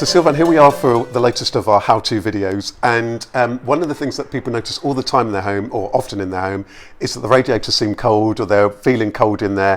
So Sylvan, here we are for the latest of our how-to videos, and one of the things that people notice all the time in their home, or often in their home, is that the radiators seem cold, or they're feeling cold in their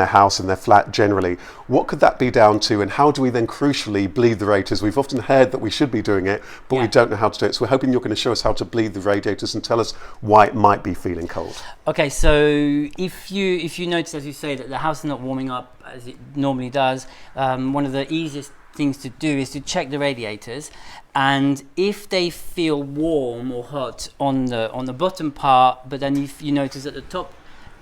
house, in their flat generally. What could that be down to, and how do we then crucially bleed the radiators? We've often heard that we should be doing it, but we don't know how to do it. So we're hoping you're going to show us how to bleed the radiators and tell us why it might be feeling cold. Okay, so if you notice, as you say, that the house is not warming up as it normally does, one of the easiest things to do is to check the radiators, and if they feel warm or hot on the bottom part, but then if you notice that the top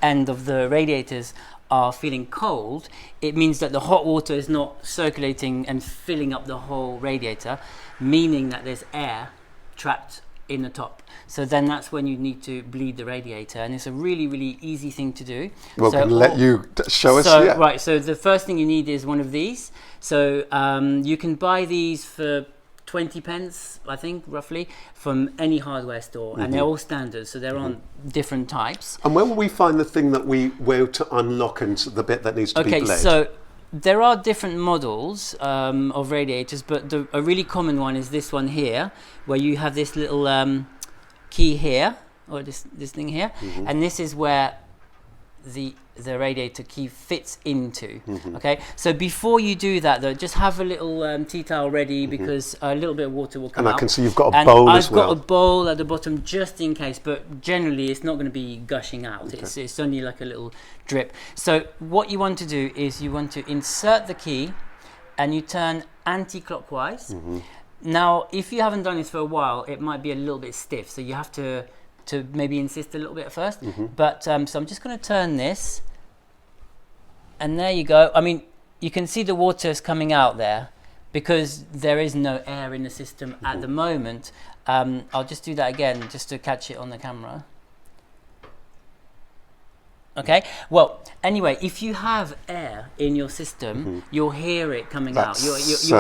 end of the radiators are feeling cold, it means that the hot water is not circulating and filling up the whole radiator, meaning that there's air trapped in the top. So then that's when you need to bleed the radiator, and it's a really easy thing to do. Well, so, can let you show us. Right, so the first thing you need is one of these. So you can buy these for 20 pence, I think, roughly, from any hardware store, and they're all standard, so they're on different types. And where will we find the thing that we're to unlock and the bit that needs to be bled? Okay, so there are different models of radiators, but a really common one is this one here, where you have this little key here, or this thing here, and this is where the radiator key fits into. Okay, so before you do that though, just have a little tea towel ready, because a little bit of water will come out. And I can see you've got a bowl as well. I've got a bowl at the bottom just in case, but generally it's not going to be gushing out. Okay. It's only like a little drip. So what you want to do is you want to insert the key and you turn anti-clockwise. Now, if you haven't done this for a while, it might be a little bit stiff, so you have to maybe insist a little bit first. But so I'm just going to turn this, and there you go. I mean, you can see the water is coming out there because there is no air in the system at the moment. I'll just do that again just to catch it on the camera. Okay, well, anyway, if you have air in your system, you'll hear it coming out. You'll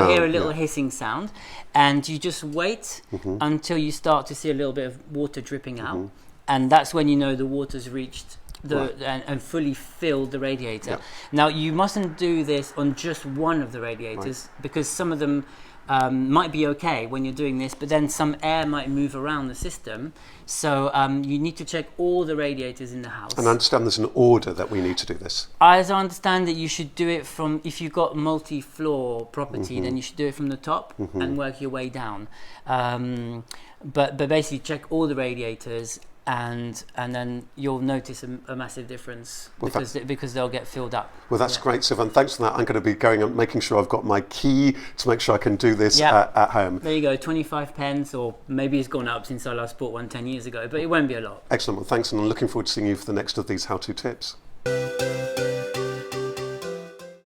hear a little hissing sound, and you just wait until you start to see a little bit of water dripping out, and that's when you know the water's reached and fully filled the radiator. Now, you mustn't do this on just one of the radiators, because some of them might be okay when you're doing this, but then some air might move around the system. So you need to check all the radiators in the house. And I understand there's an order that we need to do this. As I understand it, you should do it from, if you've got multi-floor property, then you should do it from the top and work your way down. But basically check all the radiators, and then you'll notice a massive difference, because they'll get filled up. Well, that's great, Sylvan. Thanks for that. I'm going to be going and making sure I've got my key to make sure I can do this at home. There you go, 25 pence, or maybe it's gone up since I last bought one 10 years ago, but it won't be a lot. Excellent. Well, thanks, and I'm looking forward to seeing you for the next of these how-to tips.